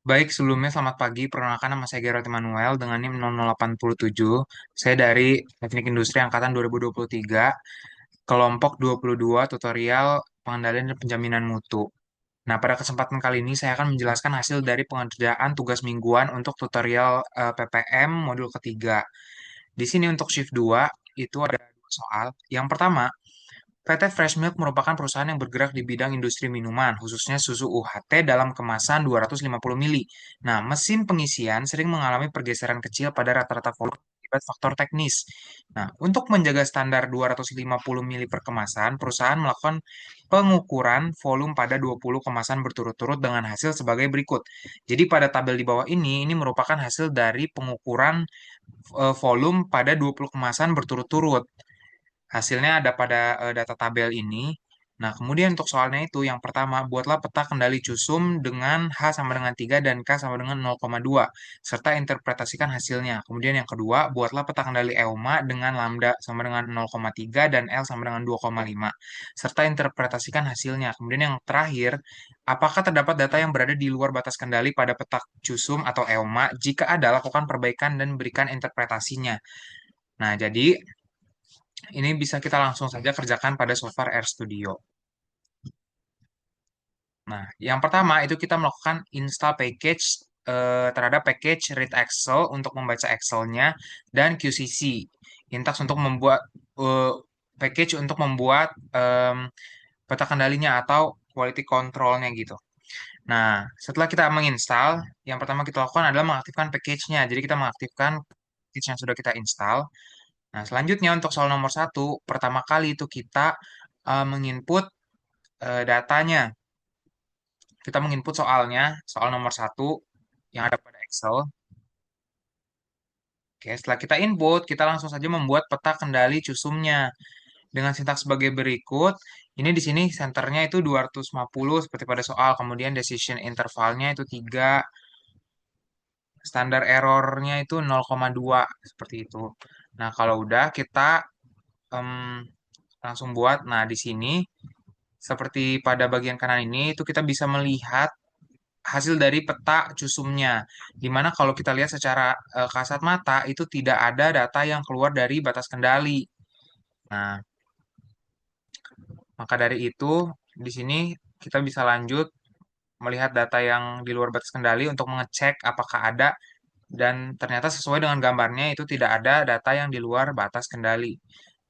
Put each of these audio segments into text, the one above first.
Baik, sebelumnya selamat pagi. Perkenalkan nama saya Gerard Emmanuel dengan NIM 0087. Saya dari Teknik Industri Angkatan 2023, kelompok 22 tutorial pengendalian dan penjaminan mutu. Nah, pada kesempatan kali ini saya akan menjelaskan hasil dari pengerjaan tugas mingguan untuk tutorial PPM modul ketiga. Di sini untuk shift 2 itu ada dua soal. Yang pertama, PT Fresh Milk merupakan perusahaan yang bergerak di bidang industri minuman, khususnya susu UHT dalam kemasan 250 mili. Nah, mesin pengisian sering mengalami pergeseran kecil pada rata-rata volume akibat faktor teknis. Nah, untuk menjaga standar 250 mili per kemasan, perusahaan melakukan pengukuran volume pada 20 kemasan berturut-turut dengan hasil sebagai berikut. Jadi pada tabel di bawah ini merupakan hasil dari pengukuran volume pada 20 kemasan berturut-turut. Hasilnya ada pada data tabel ini. Nah, kemudian untuk soalnya itu, yang pertama, buatlah peta kendali CUSUM dengan H sama dengan 3 dan K sama dengan 0,2, serta interpretasikan hasilnya. Kemudian yang kedua, buatlah peta kendali EUMA dengan lambda sama dengan 0,3 dan L sama dengan 2,5, serta interpretasikan hasilnya. Kemudian yang terakhir, apakah terdapat data yang berada di luar batas kendali pada peta CUSUM atau EUMA? Jika ada, lakukan perbaikan dan berikan interpretasinya. Nah, jadi ini bisa kita langsung saja kerjakan pada software RStudio. Nah, yang pertama itu kita melakukan install package terhadap package read Excel untuk membaca Excel-nya dan QCC, Intax untuk membuat package untuk membuat peta kendalinya atau quality control-nya gitu. Nah, setelah kita menginstal, yang pertama kita lakukan adalah mengaktifkan package-nya. Jadi kita mengaktifkan package yang sudah kita install. Nah, selanjutnya untuk soal nomor satu, pertama kali itu kita menginput datanya. Kita menginput soalnya, soal nomor satu yang ada pada Excel. Oke, setelah kita input, kita langsung saja membuat peta kendali cusumnya dengan sintaks sebagai berikut. Ini di sini senternya itu 250 seperti pada soal, kemudian decision intervalnya itu 3, standar errornya itu 0,2 seperti itu. Nah, kalau udah kita em, langsung buat. Nah, di sini seperti pada bagian kanan ini itu kita bisa melihat hasil dari peta cusumnya. Di mana kalau kita lihat secara kasat mata itu tidak ada data yang keluar dari batas kendali. Nah, maka dari itu di sini kita bisa lanjut melihat data yang di luar batas kendali untuk mengecek apakah ada, dan ternyata sesuai dengan gambarnya itu tidak ada data yang di luar batas kendali.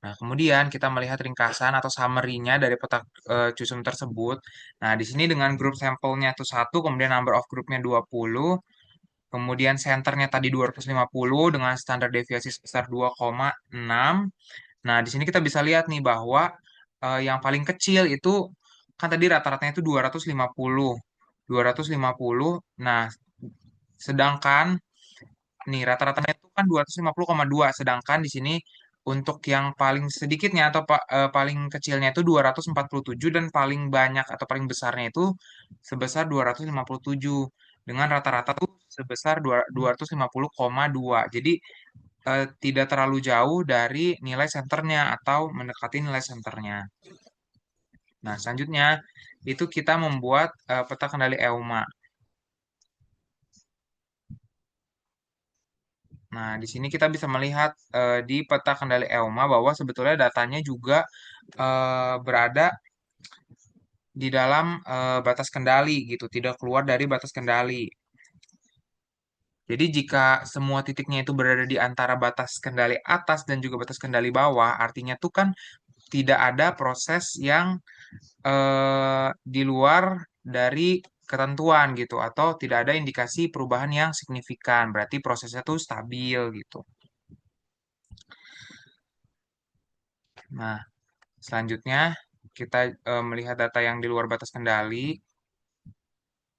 Nah, kemudian kita melihat ringkasan atau summary-nya dari peta CUSUM tersebut. Nah, di sini dengan grup sampelnya itu 1, kemudian number of groupnya 20, kemudian senternya tadi 250 dengan standar deviasi sebesar 2,6. Nah, di sini kita bisa lihat nih bahwa yang paling kecil itu kan tadi rata-ratanya itu 250. 250. Nah, sedangkan nih rata-ratanya itu kan 250,2, sedangkan di sini untuk yang paling sedikitnya atau paling kecilnya itu 247 dan paling banyak atau paling besarnya itu sebesar 257 dengan rata-rata tuh sebesar 250,2. Jadi tidak terlalu jauh dari nilai senternya atau mendekati nilai senternya. Nah, selanjutnya itu kita membuat peta kendali EUMA. Nah, di sini kita bisa melihat di peta kendali EUMA bahwa sebetulnya datanya juga berada di dalam batas kendali gitu, tidak keluar dari batas kendali. Jadi jika semua titiknya itu berada di antara batas kendali atas dan juga batas kendali bawah, artinya tuh kan tidak ada proses yang di luar dari ketentuan gitu, atau tidak ada indikasi perubahan yang signifikan. Berarti prosesnya tuh stabil gitu. Nah, selanjutnya kita melihat data yang di luar batas kendali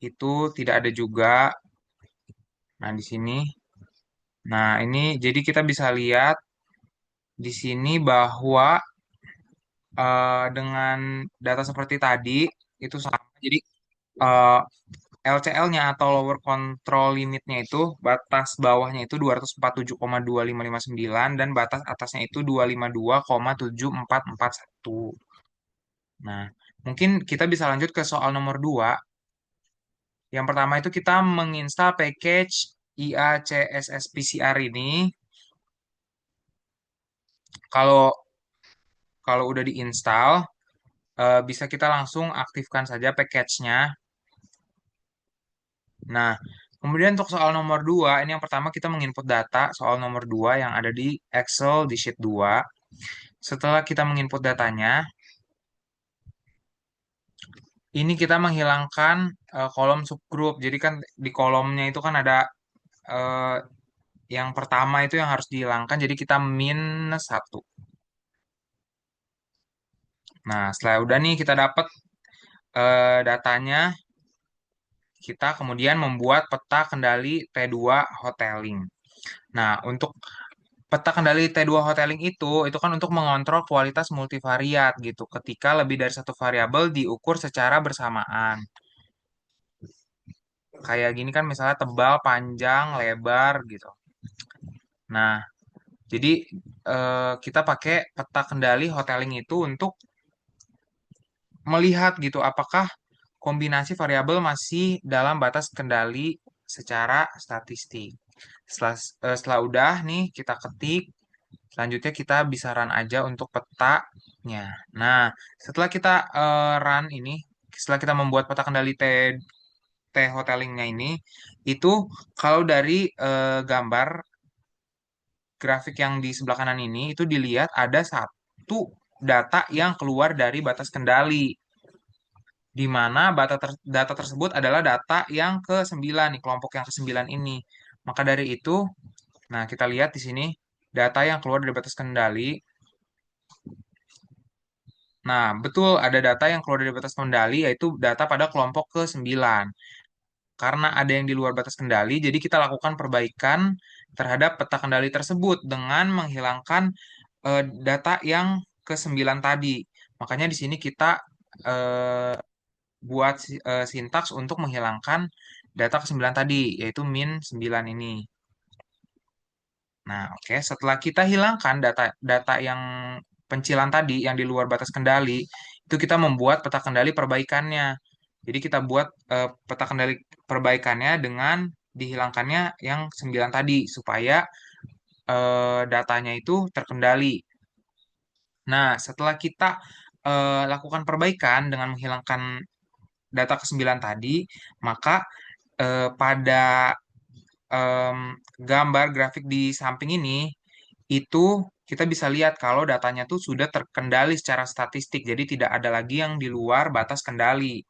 itu tidak ada juga. Nah, di sini. Nah, ini jadi kita bisa lihat di sini bahwa dengan data seperti tadi itu sama. Jadi eh, LCL-nya atau lower control limitnya itu batas bawahnya itu 247,2559 dan batas atasnya itu 252,7441. Nah, mungkin kita bisa lanjut ke soal nomor 2. Yang pertama itu kita menginstal package IACSS PCR ini. Kalau kalau udah diinstal, bisa kita langsung aktifkan saja package-nya. Nah, kemudian untuk soal nomor 2, ini yang pertama kita menginput data soal nomor 2 yang ada di Excel di sheet 2. Setelah kita menginput datanya, ini kita menghilangkan kolom subgroup. Jadi kan di kolomnya itu kan ada eh, yang pertama itu yang harus dihilangkan. Jadi kita -1. Nah, setelah udah nih kita dapat datanya, kita kemudian membuat peta kendali T2 hoteling. Nah, untuk peta kendali T2 hoteling itu kan untuk mengontrol kualitas multivariat gitu. Ketika lebih dari satu variabel diukur secara bersamaan. Kayak gini kan misalnya tebal, panjang, lebar gitu. Nah, jadi kita pakai peta kendali hoteling itu untuk melihat gitu apakah kombinasi variabel masih dalam batas kendali secara statistik. Setelah udah nih kita ketik, selanjutnya kita bisa run aja untuk petanya. Nah, setelah kita run ini, setelah kita membuat peta kendali T hotelingnya ini, itu kalau dari gambar grafik yang di sebelah kanan ini itu dilihat ada satu data yang keluar dari batas kendali, di mana data tersebut adalah data yang ke-9 nih, kelompok yang ke-9 ini. Maka dari itu, nah kita lihat di sini data yang keluar dari batas kendali. Nah, betul ada data yang keluar dari batas kendali yaitu data pada kelompok ke-9. Karena ada yang di luar batas kendali, jadi kita lakukan perbaikan terhadap peta kendali tersebut dengan menghilangkan data yang ke-9 tadi. Makanya di sini kita eh, buat sintaks untuk menghilangkan data ke-9 tadi, yaitu -9 ini. Nah, oke, setelah kita hilangkan data yang pencilan tadi yang di luar batas kendali, itu kita membuat peta kendali perbaikannya. Jadi kita buat peta kendali perbaikannya dengan dihilangkannya yang 9 tadi supaya datanya itu terkendali. Nah, setelah kita lakukan perbaikan dengan menghilangkan data ke-9 tadi, maka pada em, gambar grafik di samping ini itu kita bisa lihat kalau datanya tuh sudah terkendali secara statistik, jadi tidak ada lagi yang di luar batas kendali.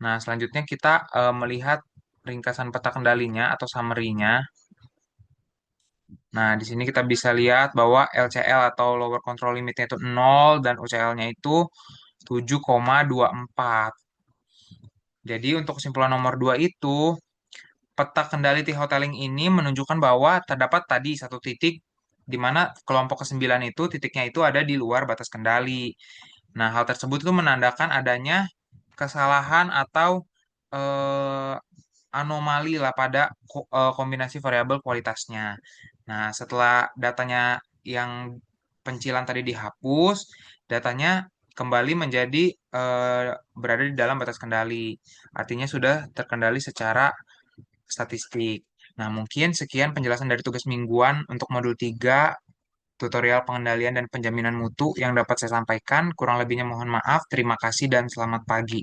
Nah, selanjutnya kita melihat ringkasan peta kendalinya atau summary-nya. Nah, di sini kita bisa lihat bahwa LCL atau lower control limit-nya itu 0 dan UCL-nya itu 7,24. Jadi untuk kesimpulan nomor 2 itu, peta kendali T-hoteling ini menunjukkan bahwa terdapat tadi satu titik di mana kelompok ke-9 itu titiknya itu ada di luar batas kendali. Nah, hal tersebut itu menandakan adanya kesalahan atau eh, anomali lah pada kombinasi variabel kualitasnya. Nah, setelah datanya yang pencilan tadi dihapus, datanya kembali menjadi berada di dalam batas kendali. Artinya sudah terkendali secara statistik. Nah, mungkin sekian penjelasan dari tugas mingguan untuk modul 3 tutorial pengendalian dan penjaminan mutu yang dapat saya sampaikan. Kurang lebihnya mohon maaf. Terima kasih dan selamat pagi.